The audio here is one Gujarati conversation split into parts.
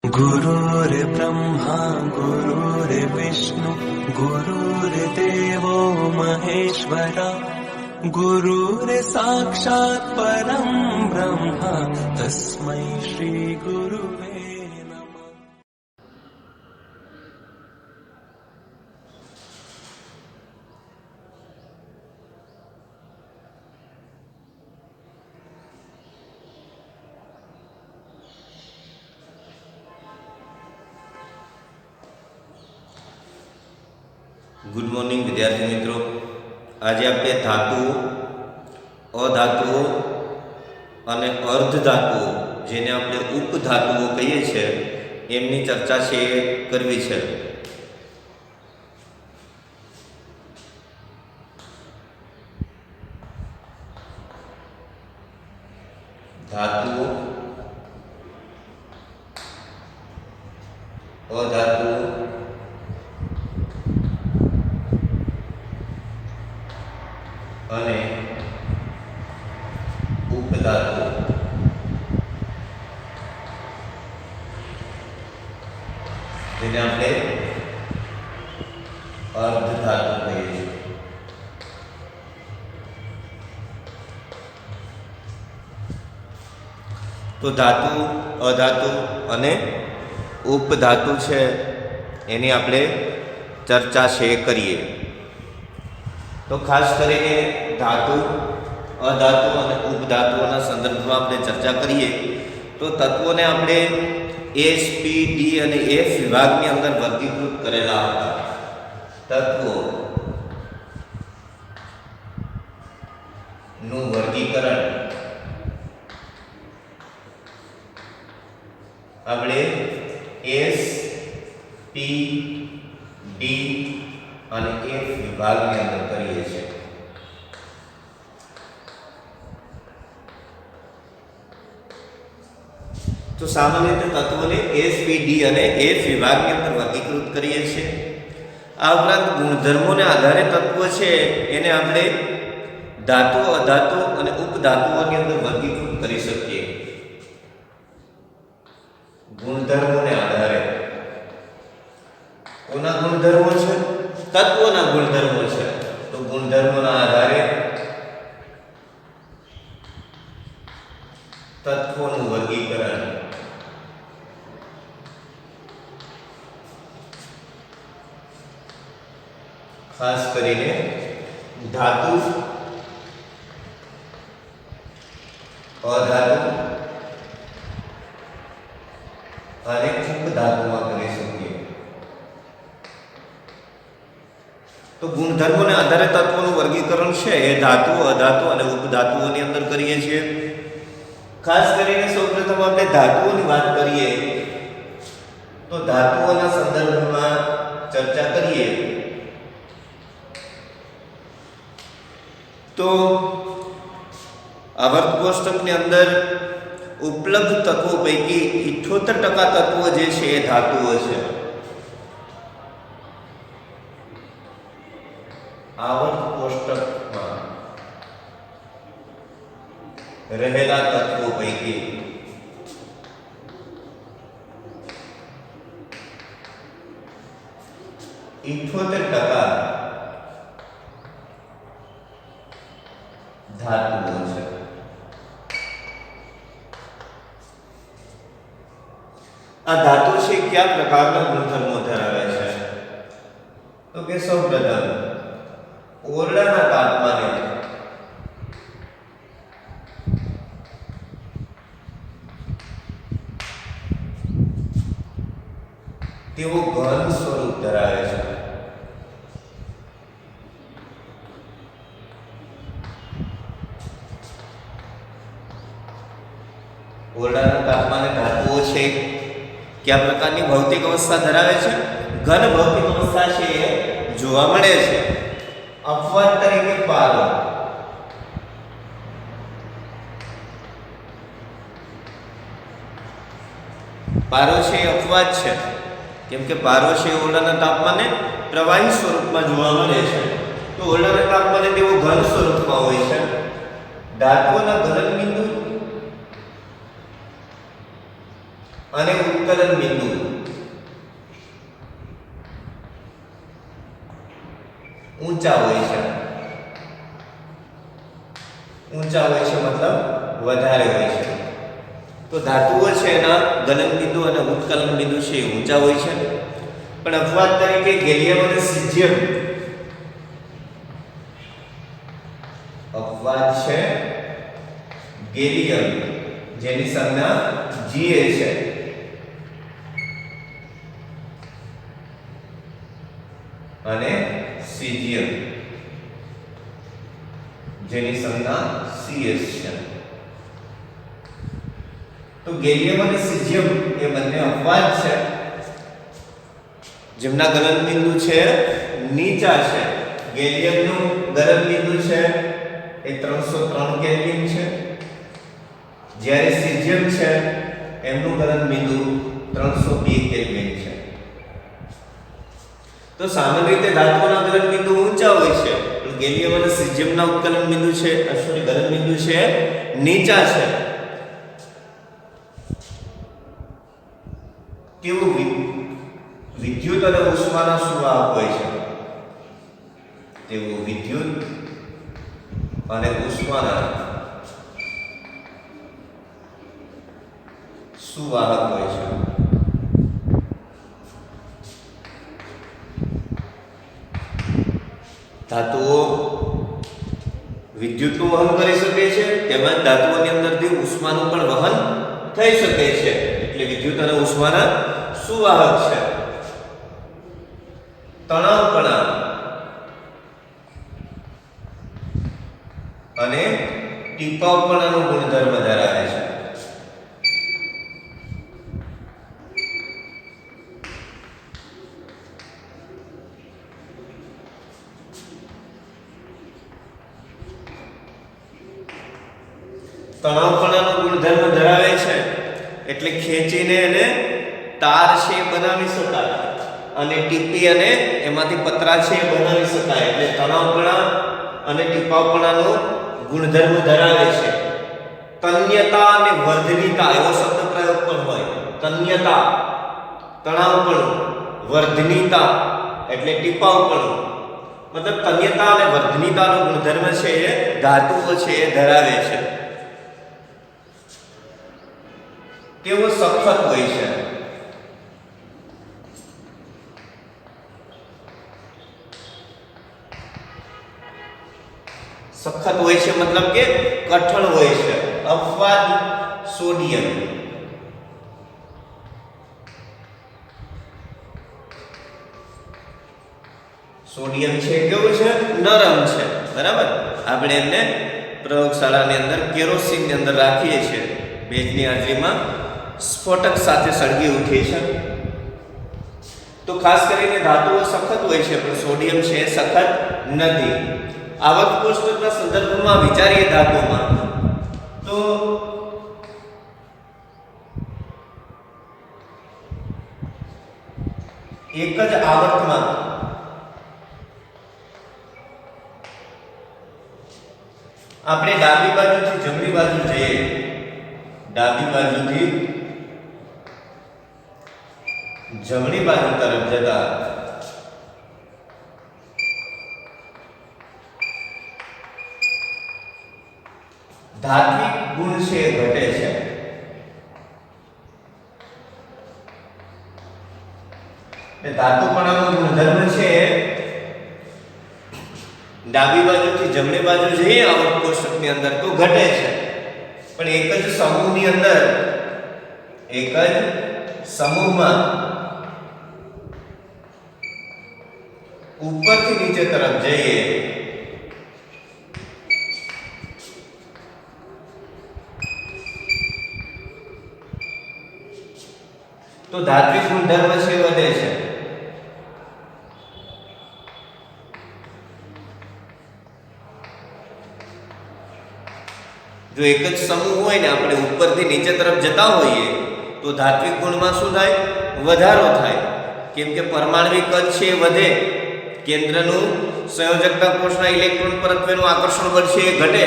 गुरुर्ब्रह्मा गुरुर्विष्णु गुरुर्देवो महेश्वरा गुरुर्साक्षात् परं ब्रह्म तस्मै श्री गुरुवे नमः। ગુડ મોર્નિંગ વિદ્યાર્થી મિત્રો, આજે આપણે ધાતુઓ, અધાતુઓ અને અર્ધધાતુઓ, જેને આપણે ઉપધાતુઓ કહીએ છીએ, એમની ચર્ચા છે એ કરવી છે. ધાતુઓ, અધાતુઓ અને ઉપધાતુઓ, જેને આપણે અર્ધધાતુ કહીએ છીએ. તો ધાતુ, અધાતુ અને ઉપધાતુ છે એની આપણે ચર્ચા છે કરીએ. તો ખાસ કરીને ધાતુ, અધાતુ અને ઉપધાતુઓના સંદર્ભમાં આપણે ચર્ચા કરીએ તો તત્વોને આપણે એસ, પી, ડી અને એફ વિભાગની અંદર વર્ગીકૃત કરેલા હતા. તત્વોનું વર્ગીકરણ આપણે એસ, પી, ડી અને એફ વિભાગની અંદર કરીએ છીએ. તો સામાન્ય રીતે તત્વોને એસ, પી, ડી અને એફ વિભાગની અંદર વર્ગીકૃત કરીએ છીએ. આ ઉપરાંત ગુણધર્મોને આધારે તત્વો છે એને આપણે ધાતુ, અધાતુ અને ઉપધાતુઓની અંદર વર્ગીકૃત કરી શકીએ. ગુણધર્મોને આધારે કોના ગુણધર્મો છે? તત્વોના ગુણધર્મો છે. તો ગુણધર્મોના આધારે તત્વોનું વર્ગીકરણ ખાસ કરીને ધાતુ, અધાતુ અને ઉપધાતુમાં કરી શકીએ. તો ગુણધર્મોને આધારે તત્વોનું વર્ગીકરણ છે એ ધાતુ, અધાતુ અને ઉપધાતુઓની અંદર કરીએ છીએ. ખાસ કરીને સૌપ્રથમ આપણે ધાતુઓની વાત કરીએ તો ધાતુઓના સંદર્ભમાં ચર્ચા કરીએ તો આવર્ત કોષ્ટકની અંદર ઉપલબ્ધ તત્વો પૈકી 78% તત્વો જે છે એ ધાતુઓ છે. આવર્ત કોષ્ટકમાં રહેલા તત્વો પૈકી 78% ધાતુઓ છે. આ ધાતુ છે કયા પ્રકારના ગુણધર્મો ધરાવે છે? તો કે સૌપ્રથમ ઓરડાના તાપમાને તેઓ ઘન સ્વરૂપ ધરાવે છે. ઓરડાના તાપમાને ધાતુઓ છે કયા પ્રકારની ભૌતિક અવસ્થા ધરાવે છે? ઘન ભૌતિક અવસ્થા છે એ જોવા મળે છે. અપવાદ તરીકે પારો, પારો છે એ અપવાદ છે, કેમ કે પારો છે ઓરડાના તાપમાને પ્રવાહી સ્વરૂપમાં જોવા મળે છે. તો ઓરડાના તાપમાને તેઓ ઘન સ્વરૂપમાં હોય છે. ધાતુઓના ગલન બિંદુ અને ઉત્કલન બિંદુ ઊંચા હોય છે. ઊંચા હોય છે મતલબ વધારે હોય છે. તો ધાતુઓ છે એના ગલન બિંદુ અને ઉત્કલન બિંદુ છે એ ઊંચા હોય છે. પણ અપવાદ તરીકે ગેલિયમ અને સીઝિયમ અપવાદ છે ગેલિયમ જેની સંજ્ઞા Ga છે અને સીઝિયમ જેની સંજ્ઞા Cs છે. તો ગેલિયમ અને સીઝિયમ એ બંને અપવાદ છે જેમના ગલન બિંદુ છે નીચા છે. ગેલિયમનું ગલન બિંદુ છે એ 303 કેલ્વિન છે, જ્યારે સીઝિયમ છે એમનું ગલન બિંદુ 302 કેલ્વિન છે. તો સામાન્ય રીતે ધાતુઓના ગલન બિંદુ ઊંચા હોય છે, પણ ગેલિયમ અને સીઝિયમના ઉત્કલન બિંદુ છે ગલન બિંદુ છે નીચા છે. કેવું વિદ્યુત અને ઉષ્માના સુવાહક હોય છે તેવું વિદ્યુત અને ઉષ્માના સુવાહક હોય છે. ધાતુઓ વિદ્યુતનું વહન કરી શકે છે તેમજ ધાતુઓની અંદરથી ઉષ્માનું પણ વહન થઈ શકે છે, એટલે વિદ્યુત અને ઉષ્માના સુવાહક છે. તણાવપણા અને ટીપાવપણાનો ગુણધર્મ ધરાવે છે. તણાવપણાનો ગુણધર્મ ધરાવે છે એટલે ખેંચીને એને તાર છે બનાવી શકાય અને ટીપી અને એમાંથી પતરા છે બનાવી શકાય, એટલે તણાવપણા અને ટીપાવપણાનો ગુણધર્મ ધરાવે છે. તન્યતા અને વર્ધનીતા એવો શબ્દ પ્રયોગ પણ હોય. તન્યતા તણાવપણું, વર્ધનીતા એટલે ટીપાવપણું, મતલબ તન્યતા અને વર્ધનીતાનો ગુણધર્મ છે એ ધાતુઓ છે એ ધરાવે છે. કેવો સખત હોય છે. સખત હોય છે મતલબ કે કઠણ હોય છે. અપવાદ સોડિયમ સોડિયમ છે કેવું છે નરમ છે, બરાબર. આપણે એમને પ્રયોગશાળાની અંદર કેરોસીનની અંદર રાખીએ છીએ, ભેજની હાજરીમાં સ્ફોટક સાથે સળગી ઉઠે છે. તો ખાસ કરીને ધાતુઓ સખત હોય છે પણ સોડિયમ છે સખત નથી. આવર્ત કોષ્ટકના સંદર્ભમાં વિચારીએ ધાતુમાં તો એક જ આવર્તમાં આપણે ડાબી બાજુથી જમણી બાજુ જઈએ, ડાબી બાજુથી જમણી બાજુ તરફ જતા ધાત્વિક ગુણ છે ઘટે છે. એ ધાતુપણાનો ગુણધર્મ છે ડાબી બાજુથી જમણી બાજુ જઈએ આવર્ત કોષ્ટકની અંદર તો ઘટે છે, પણ એક જ સમૂહની અંદર એક જ સમૂહમાં ઉપરથી નીચે તરફ જઈએ તો ધાત્વિક ગુણધર્મ છે વધે છે. જો એક જ સમૂહ હોય ને આપણે ઉપરથી નીચે તરફ જતા હોઈએ તો ધાત્વિક ગુણમાં શું થાય? વધારો થાય. કેમ કે પરમાણ્વિક કદ છે વધે, કેન્દ્રનું સંયોજકતા કોષના ઇલેક્ટ્રોન પરત્વેનું આકર્ષણ બળ છે એ ઘટે,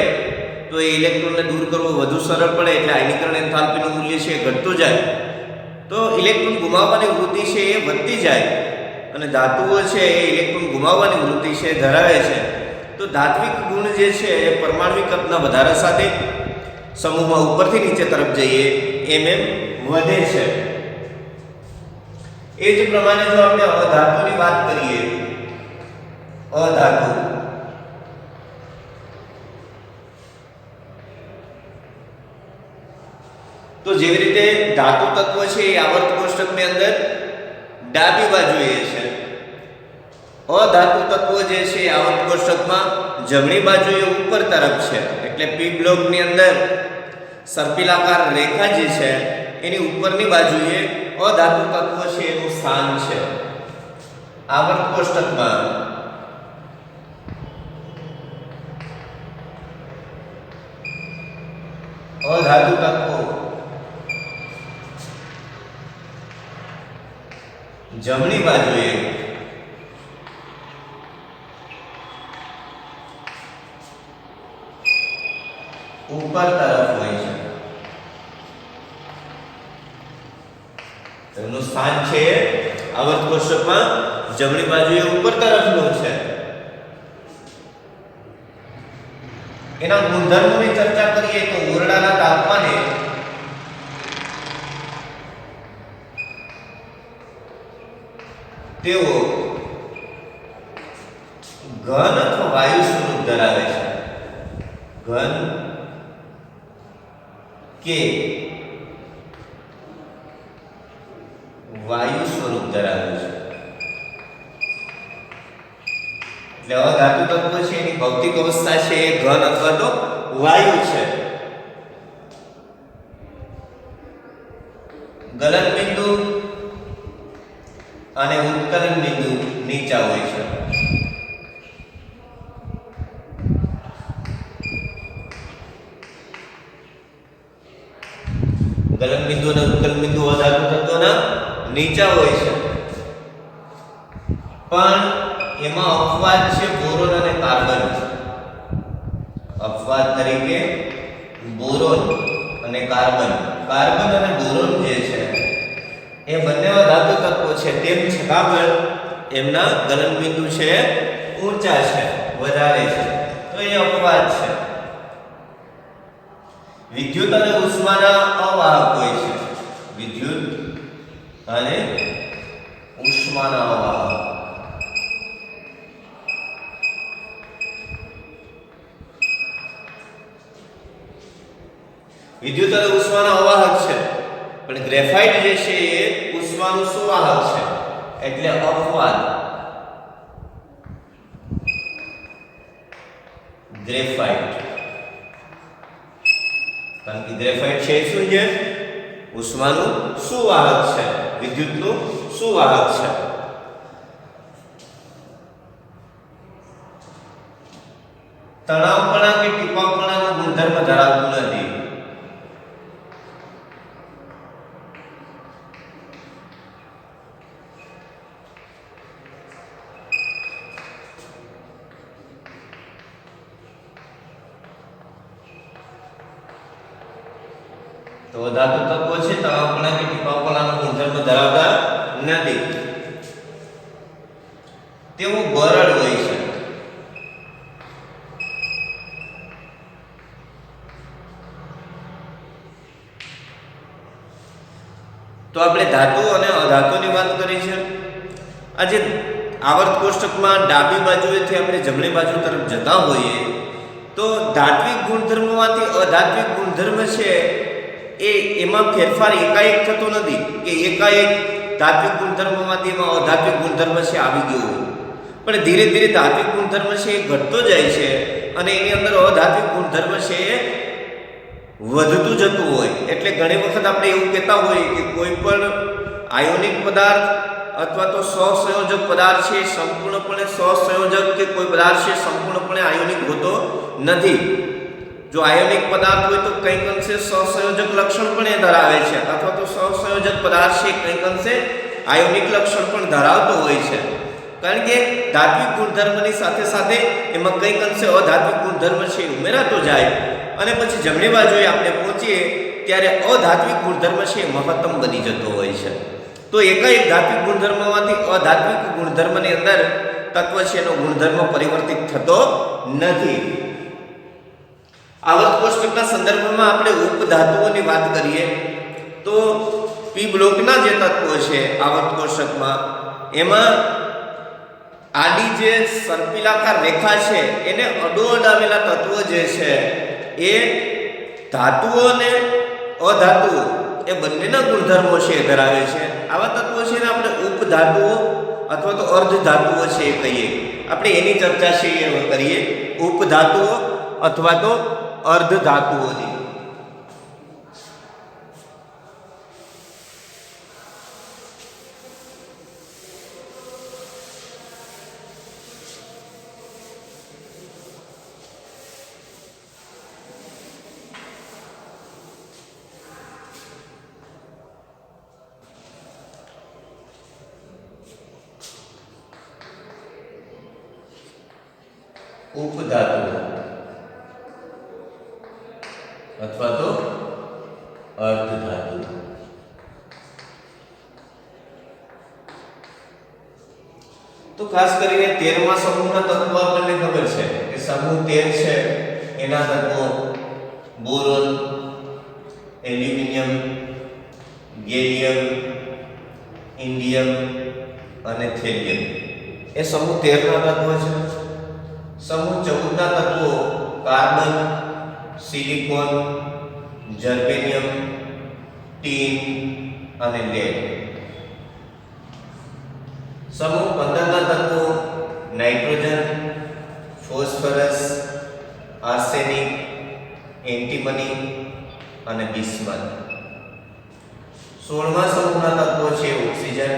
તો એ ઇલેક્ટ્રોનને દૂર કરવો વધુ સરળ પડે, એટલે આયનીકરણ એન્થાલ્પીનું મૂલ્ય છે ઘટતું જાય. તો ઇલેક્ટ્રોન ગુમાવવાની વૃત્તિ છે એ વધતી જાય અને ધાતુઓ છે એ ઇલેક્ટ્રોન ગુમાવવાની વૃત્તિ છે ધરાવે છે. તો ધાત્વિક ગુણ જે છે એ પરમાણ્વિકતના વધારા સાથે સમૂહમાં ઉપરથી નીચે તરફ જઈએ એમ વધે છે. એ જ પ્રમાણે જો આપણે અધાતુની વાત કરીએ, અધાતુ તો જેવી રીતે ધાતુ તત્વ છે એ આવર્ત કોષ્ટકની અંદર ડાબી બાજુએ છે, અધાતુ તત્વ જે છે એ આવર્ત કોષ્ટકમાં જમણી બાજુએ ઉપર તરફ છે. એટલે પી બ્લોકની અંદર સર્પિલાકાર રેખા જે છે એની ઉપરની બાજુએ અધાતુ તત્વ છે એનું સ્થાન છે આવર્ત કોષ્ટકમાં. અધાતુ તત્વો જમણી બાજુએ ઉપર તરફ હોય છે. તેનું સ્થાન છે આવર્ત કોષ્ટકમાં જમણી બાજુએ ઉપર તરફનું છે. એના ગુણધર્મોની ચર્ચા કરીએ તો ઓરડાના તાપમાને તેઓ ઘન અથવા વાયુ સ્વરૂપ ધરાવે છે. ઘન કે વાયુ સ્વરૂપ ધરાવે છે. એટલે અધાતુ તત્વ છે એની ભૌતિક અવસ્થા છે એ ઘન અથવા તો વાયુ છે. ગલન બિંદુ અને ઉત્કલન બિંદુ નીચા હોય છે. ગલન બિંદુ અને ઉત્કલન બિંદુ અધાતુ તત્વના નીચા હોય છે. પણ એમાં અપવાદ છે બોરોન અને કાર્બન. અપવાદ તરીકે બોરોન અને કાર્બન. કાર્બન અને બોરોન જે છે એ બંને ધાતુ તત્વો છે, તેમ છતાં પણ એમના ગલન બિંદુ છે ઊંચા છે, વધારે છે. તો એ અપવાદ છે. વિદ્યુત અને ઉષ્માના અવાહક હોય છે. વિદ્યુત અને ઉષ્માના અવાહક. વિદ્યુત અને ઉષ્માના અવાહક છે, પણ ગ્રેફાઇટ જે છે એ ઉષ્માનું સુવાહક છે, એટલે અપવાદ. ગ્રેફાઇટ, કારણ કે ગ્રેફાઇટ છે શું છે? ઉષ્માનું સુવાહક છે, વિદ્યુતનું સુવાહક છે. તણાવપણા કે ટીપાવપણાનો ગુણધર્મ ધરાવતું નથી. તો ધાતુ તત્વો છે તણાવપણા કે ટીપાવપણાનો ગુણધર્મ ધરાવતા નથી. તેઓ બરડ હોય છે. તો આપણે ધાતુ અને અધાતુની વાત કરી છે. આજે આવર્ત કોષ્ટકમાં ડાબી બાજુએથી આપણે જમણી બાજુ તરફ જતા હોઈએ તો ધાત્વિક ગુણધર્મમાંથી અધાત્વિક ગુણધર્મ છે એમાં ફેરફાર એકાએક થતો નથી કે એકાએક ધાત્વિક ગુણધર્મમાંથી એમાં અધાત્વિક ગુણધર્મ છે આવી ગયો હોય, પણ ધીરે ધીરે ધાત્વિક ગુણધર્મ છે એ ઘટતો જાય છે અને એની અંદર અધાત્વિક ગુણધર્મ છે એ વધતું જતું હોય. એટલે ઘણી વખત આપણે એવું કહેતા હોઈએ કે કોઈ પણ આયોનિક પદાર્થ અથવા તો સહસંયોજક પદાર્થ છે સંપૂર્ણપણે સહસંયોજક કે કોઈ પદાર્થ છે સંપૂર્ણપણે આયોનિક હોતો નથી. જો આયોનિક પદાર્થ હોય તો કંઈક અંશે સહસંયોજક લક્ષણ પણ એ ધરાવે છે, અથવા તો સહસંયોજક પદાર્થ છે કંઈક અંશે આયોનિક લક્ષણ પણ ધરાવતો હોય છે. કારણ કે ધાત્વિક ગુણધર્મની સાથે સાથે એમાં કંઈક અંશે અધાત્વિક ગુણધર્મ છે ઉમેરાતો જાય અને પછી જમણી બાજુએ આપણે પહોંચીએ ત્યારે અધાત્વિક ગુણધર્મ છે એ મહત્તમ બની જતો હોય છે. તો એકાએક ધાત્વિક ગુણધર્મમાંથી અધાત્વિક ગુણધર્મની અંદર તત્વ છે એનો ગુણધર્મ પરિવર્તિત થતો નથી. આવર્ત કોષ્ટકના સંદર્ભમાં આપણે ઉપધાતુઓની વાત કરીએ તો પી બ્લોકના જે તત્વો છે આવર્ત કોષ્ટકમાં, એમાં આડી જે સર્પિલાકાર રેખા છે એને અડોઅડ આવેલા તત્વો જે છે એ ધાતુઓ અને અધાતુઓ એ બંનેના ગુણધર્મો છે એ ધરાવે છે. આવા તત્વો છે ને આપણે ઉપધાતુઓ અથવા તો અર્ધ ધાતુઓ છે એ કહીએ. આપણે એની ચર્ચા છે એ કરીએ, ઉપધાતુઓ અથવા તો અર્ધ ધાતુઓની. ઉપધાતુઓ અથવા તો અર્ધધાતુ. તો ખાસ કરીને 13મા સમૂહના તત્વો આપણને ખબર છે કે સમૂહ 13 છે એના તત્વો બોરોન, એલ્યુમિનિયમ, ગેલિયમ, ઇન્ડિયમ અને થેલિયમ એ સમૂહ 13 ના તત્વો છે. સમૂહ 14 ના તત્વો કાર્બન, સિલિકોન, જર્મેનિયમ, ટીન અને લેડ. સમૂહ 15 ના તત્વો નાઇટ્રોજન, ફોસ્ફરસ, આર્સેનિક, એન્ટીમની અને બિસ્મથ. 16મા સમૂહના તત્વો છે ઓક્સિજન,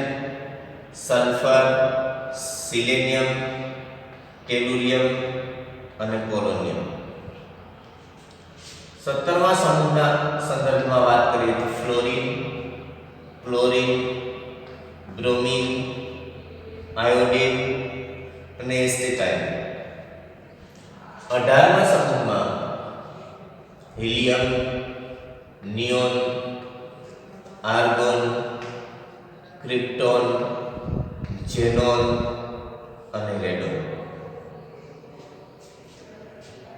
સલ્ફર, સિલેનિયમ, ટેલુરિયમ અને પોલોનિયમ. 17મા સમૂહના સંદર્ભમાં વાત કરીએ તો ફ્લોરિન, ક્લોરિન, બ્રોમિન, આયોડિન અને એસ્ટેટાઇન. 18મા સમૂહમાં helium, neon, argon, krypton, xenon અને રેડોન.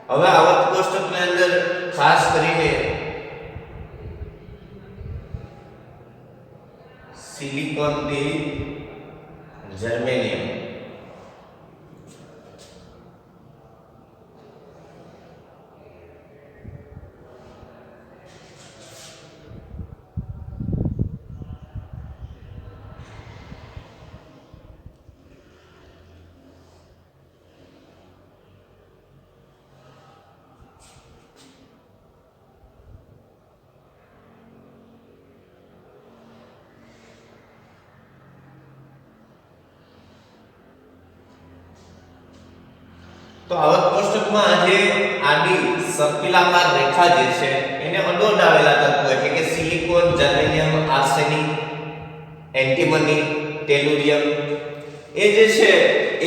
હવે આવર્ત કોષ્ટકની અંદર ખાસ કરીને સિલિકોન થી જર્મેનિયમ, તો આવર્ત કોષ્ટકમાં જે આડી સર્પિલાકાર રેખા જે છે એને અડોડ આવેલા તત્વો એટલે કે silicon, germanium, arsenic, antimony, tellurium એ જે છે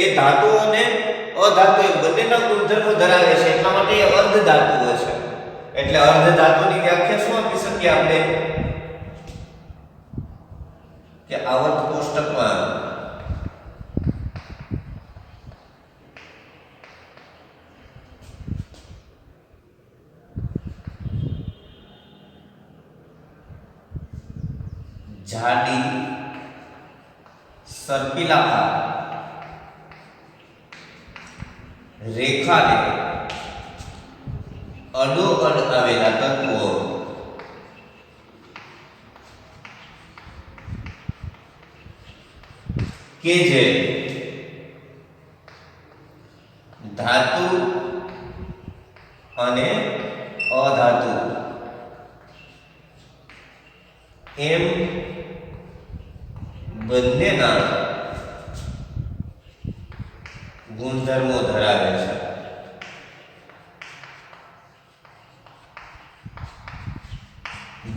એ ધાતુઓ અને અધાતુઓ બંનેના ગુણધર્મો ધરાવે છે, એટલા માટે એ અર્ધ ધાતુઓ છે. એટલે અર્ધ ધાતુની વ્યાખ્યા શું આપી શકીએ આપણે કે આવર્ત કોષ્ટકમાં જાડી સર્પિલાકાર રેખાને અડોઅડ આવેલા તત્વો કે જે ધાતુ અને અધાતુ એમ બંનેના ગુણધર્મો ધરાવે છે.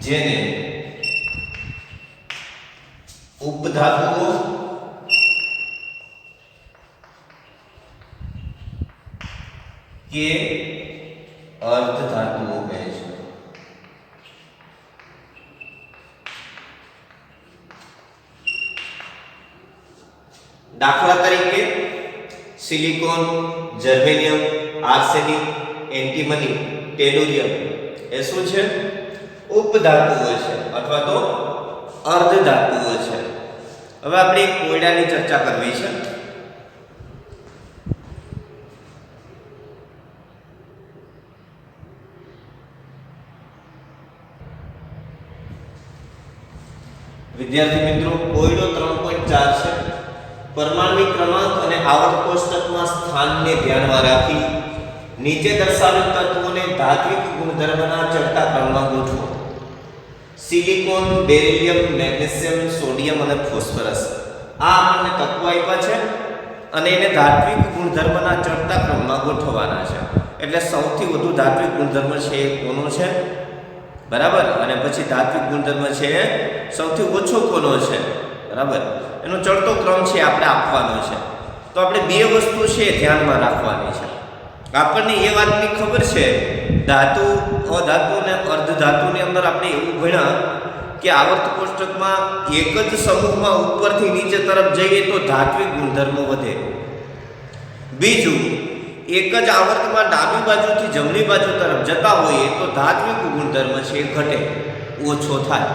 જેને ઉપધાતુઓ કે અર્ધધાતુઓ કહે છે. દાખલા તરીકે silicon, germanium, arsenic, antimony, tellurium એ શું છે? ઉપધાતુઓ છે અથવા તો અર્ધધાતુઓ છે. હવે આપણે કોયડાની ચર્ચા કરવી છે. વિદ્યાર્થી મિત્રો, કોયડો 3.4 છે. પરમાણ્વિક ક્રમાંક અને આવર્ત કોષ્ટકમાં સ્થાનને ધ્યાનમાં રાખી નીચે દર્શાવેલ તત્વોને ધાત્વિક ગુણધર્મના ચડતા ક્રમમાં ગોઠવો. સિલિકોન, બેરિલિયમ, મેગ્નેશિયમ, સોડિયમ અને ફોસ્ફરસ આ આપણને તત્વો આપ્યા છે અને એને ધાત્વિક ગુણધર્મના ચડતા ક્રમમાં ગોઠવવાના છે. એટલે સૌથી વધુ ધાત્વિક ગુણધર્મ છે એ કોનો છે? બરાબર. અને પછી ધાત્વિક ગુણધર્મ છે એ સૌથી ઓછો કોનો છે? બરાબર. એનો ચડતો ક્રમ છે આપણે આપવાનો છે. તો આપણે બે વસ્તુ છે ધ્યાનમાં રાખવાની છે. આપણને એ વાતની ખબર છે ધાતુ, અધાતુ અને અર્ધધાતુની અંદર આપણે એવું ભણ્યા કે આવર્ત કોષ્ટકમાં એક જ સમૂહમાં ઉપરથી નીચે તરફ જઈએ તો ધાત્વિક ગુણધર્મો વધે. બીજું, એક જ આવર્તમાં ડાબી બાજુથી જમણી બાજુ તરફ જતા હોઈએ તો ધાત્વિક ગુણધર્મ છે એ ઘટે, ઓછો થાય.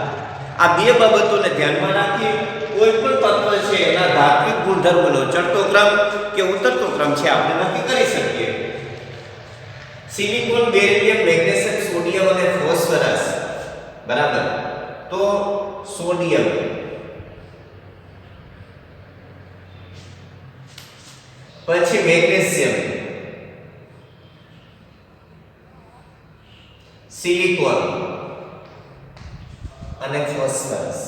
આ બે બાબતોને ધ્યાનમાં રાખી કોઈ પણ તત્વ છે એના ધાત્વિક ગુણધર્મનો ચડતો ક્રમ કે ઉતરતો ક્રમ છે આપણે નક્કી કરી શકીએ. સિલિકોન, બેરિલિયમ, મેગ્નેશિયમ, સોડિયમ અને ફોસ્ફરસ. બરાબર. તો સોડિયમ, પછી મેગ્નેશિયમ, સિલિકોન અને ફોસ્ફરસ.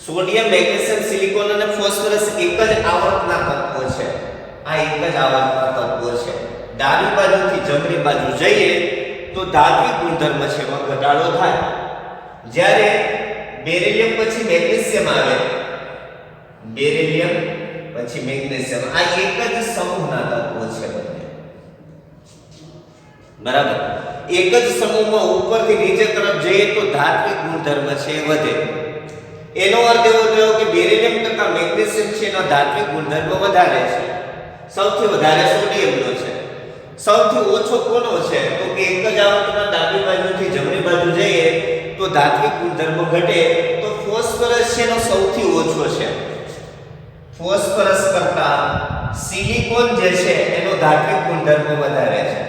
સોડિયમ, મેગ્નેશિયમ, સિલિકોન અને ફોસ્ફરસ એક જ આવર્તના તત્વો છે. આ એક જ આવર્તના તત્વો છે. ડાબી બાજુથી જમણી બાજુ જઈએ તો ધાત્વિક ગુણધર્મ છે એમાં ઘટાડો થાય. જ્યારે બેરિલિયમ પછી મેગ્નેશિયમ આવે, બેરિલિયમ પછી મેગ્નેશિયમ આ એક જ સમૂહના તત્વો છે બંને. બરાબર. એક જ સમૂહમાં ઉપરથી નીચે તરફ જઈએ તો ધાત્વિક ગુણધર્મ છે એ વધે. એનો અર્થ એવો થયો કે બેરિલિયમ કરતા મેગ્નેશિયમ છે એનો ધાત્વિક ગુણધર્મ વધારે છે. સૌથી વધારે સોડિયમનો છે. સૌથી ઓછો કોનો છે? તો કે એક જ આવર્તમાં ડાબી બાજુથી જમણી બાજુ જઈએ તો ધાત્વિક ગુણધર્મ ઘટે. તો ફોસ્ફરસ છે એનો સૌથી ઓછો છે. ફોસ્ફરસ કરતા સિલિકોન જે છે એનો ધાત્વિક ગુણધર્મ વધારે છે.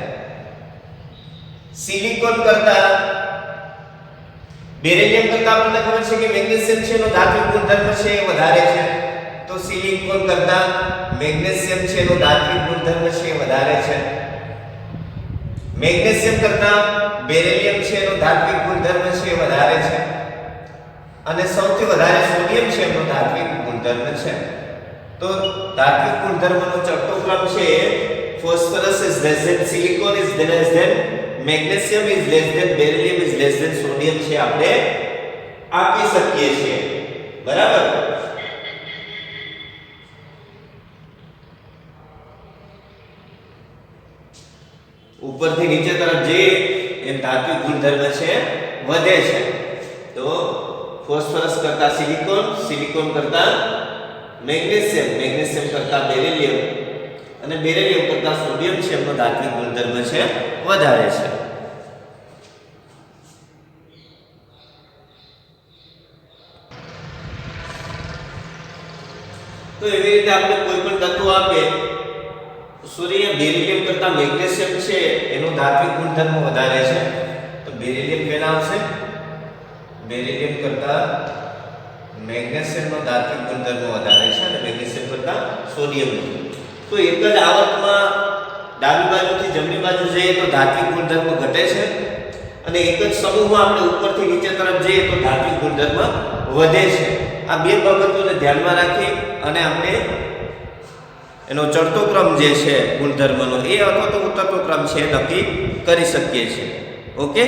સિલિકોન કરતા બેરિલિયમ કરતા આપણને ખબર છે કે મેગ્નેશિયમ છે એનો ધાત્વિક ગુણધર્મ છે એ વધારે છે. તો સિલિકોન કરતા મેગ્નેશિયમ છે એનો ધાત્વિક ગુણધર્મ છે એ વધારે છે. મેગ્નેશિયમ કરતા બેરિલિયમ છે એનો ધાત્વિક ગુણધર્મ છે એ વધારે છે. અને સૌથી વધારે સોડિયમ છે એનો ધાત્વિક ગુણધર્મ છે. તો ધાત્વિક ગુણધર્મનો ચડતો ક્રમ છે phosphorus is less than silicon is less than magnesium is less than beryllium is less than sodium છે આપણે આપી શકીએ છીએ. બરાબર. ઉપરથી નીચે તરફ જઈએ એ ધાત્વિક ગુણધર્મ છે વધે છે. તો ફોસ્ફરસ કરતા સિલિકોન, સિલિકોન કરતા મેગ્નેશિયમ, મેગ્નેશિયમ કરતા બેરિલિયમ અને બેરિલિયમ કરતા સોડિયમ છે એનો ધાત્વિક ગુણધર્મ છે વધારે છે. તો એવી રીતે આપણે કોઈ પણ તત્વ આપે, સૂર્ય બેરિલિયમ કરતા મેગ્નેશિયમ છે એનો ધાત્વિક ગુણધર્મ વધારે છે. તો બેરિલિયમ પહેલા આવશે. બેરિલિયમ કરતા મેગ્નેશિયમનો ધાત્વિક ગુણધર્મ વધારે છે અને મેગ્નેશિયમ કરતા સોડિયમનો. તો એક જ આવર્તમાં ડાબી બાજુથી જમણી બાજુ જઈએ તો ધાત્વિક ગુણધર્મ ઘટે છે અને એક જ સમૂહમાં આપણે ઉપરથી નીચે તરફ જઈએ તો ધાત્વિક ગુણધર્મ વધે છે. આ બે બાબતોને ધ્યાનમાં રાખી અને આપણે એનો ચડતો ક્રમ જે છે ગુણધર્મનો એ અથવા તો ઉતરતો ક્રમ છે નક્કી કરી શકીએ છીએ. ઓકે.